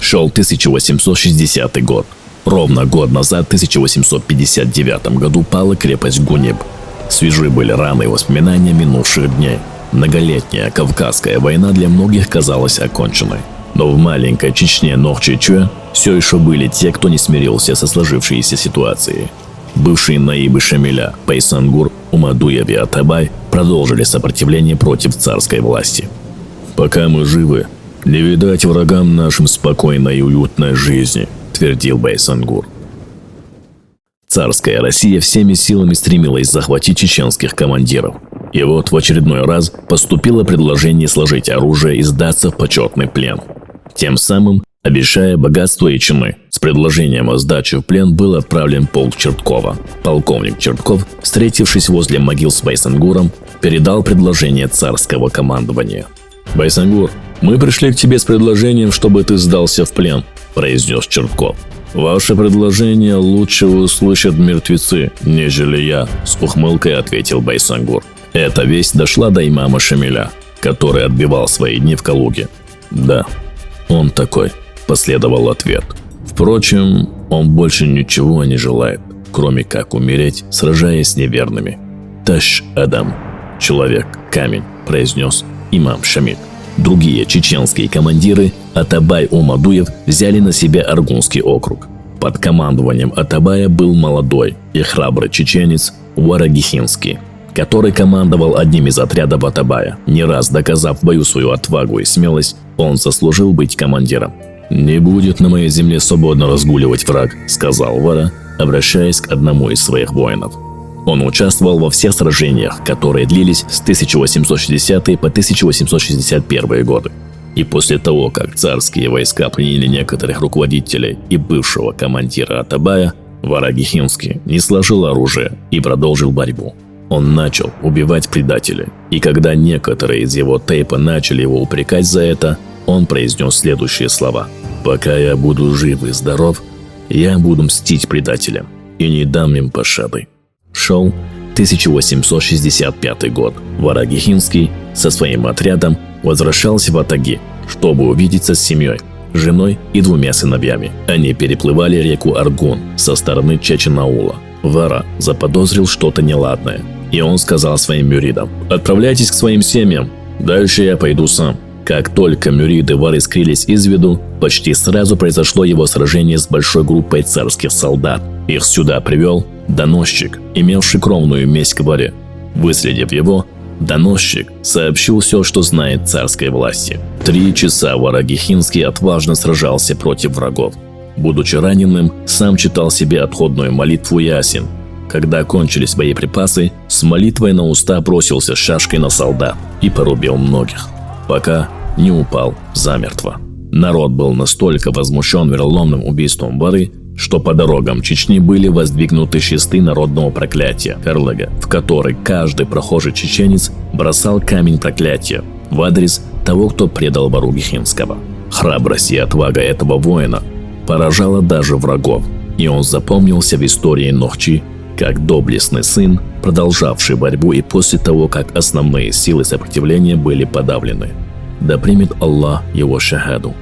Шел 1860 год. Ровно год назад, в 1859 году, пала крепость Гуниб. Свежи были раны и воспоминания минувших дней. Многолетняя Кавказская война для многих казалась оконченной. Но в маленькой Чечне Нохчичуэ все еще были те, кто не смирился со сложившейся ситуацией. Бывшие наибы Шамиля, Байсангур, Умадуев и Атабай продолжили сопротивление против царской власти. «Пока мы живы, не видать врагам нашим спокойной и уютной жизни», – твердил Байсангур. Царская Россия всеми силами стремилась захватить чеченских командиров. И вот в очередной раз поступило предложение сложить оружие и сдаться в почетный плен. Тем самым, обещая богатство и чины, с предложением о сдаче в плен был отправлен полк Черткова. Полковник Чертков, встретившись возле могил с Байсангуром, передал предложение царского командования. «Байсангур, мы пришли к тебе с предложением, чтобы ты сдался в плен», – произнес Чертков. «Ваше предложение лучше услышат мертвецы, нежели я», – с ухмылкой ответил Байсангур. Эта весть дошла до имама Шамиля, который отбивал свои дни в Калуге. «Да, он такой», – последовал ответ. «Впрочем, он больше ничего не желает, кроме как умереть, сражаясь с неверными». «Таш Адам, человек, камень», – произнес имам Шамиль. Другие чеченские командиры Атабай Умадуев взяли на себя Аргунский округ. Под командованием Атабая был молодой и храбрый чеченец Варагихинский, который командовал одним из отрядов Атабая. Не раз доказав в бою свою отвагу и смелость, он заслужил быть командиром. «Не будет на моей земле свободно разгуливать враг», — сказал Вара, обращаясь к одному из своих воинов. Он участвовал во всех сражениях, которые длились с 1860 по 1861 годы. И после того, как царские войска приняли некоторых руководителей и бывшего командира Атабая, Варагихинский не сложил оружие и продолжил борьбу. Он начал убивать предателей, и когда некоторые из его тейпа начали его упрекать за это, он произнес следующие слова: «Пока я буду жив и здоров, я буду мстить предателям и не дам им пощады». Шел 1865 год. Варагихинский со своим отрядом возвращался в Атаги, чтобы увидеться с семьей, женой и 2 сыновьями. Они переплывали реку Аргун со стороны Чечен-аула. Вара заподозрил что-то неладное, и он сказал своим мюридам: «Отправляйтесь к своим семьям, дальше я пойду сам». Как только мюриды Вары скрылись из виду, почти сразу произошло его сражение с большой группой царских солдат. Их сюда привел доносчик, имевший кровную месть к Варе. Выследив его, доносчик сообщил все, что знает царской власти. 3 часа Варагихинский отважно сражался против врагов. Будучи раненым, сам читал себе отходную молитву Ясин. Когда кончились боеприпасы, с молитвой на уста бросился шашкой на солдат и порубил многих, пока не упал замертво. Народ был настолько возмущен вероломным убийством Вары, что по дорогам Чечни были воздвигнуты шесты народного проклятия Карлага, в который каждый прохожий чеченец бросал камень проклятия в адрес того, кто предал Варагихинского. Храбрость и отвага этого воина поражала даже врагов, и он запомнился в истории Нохчи как доблестный сын, продолжавший борьбу и после того, как основные силы сопротивления были подавлены. Да примет Аллах его шахаду.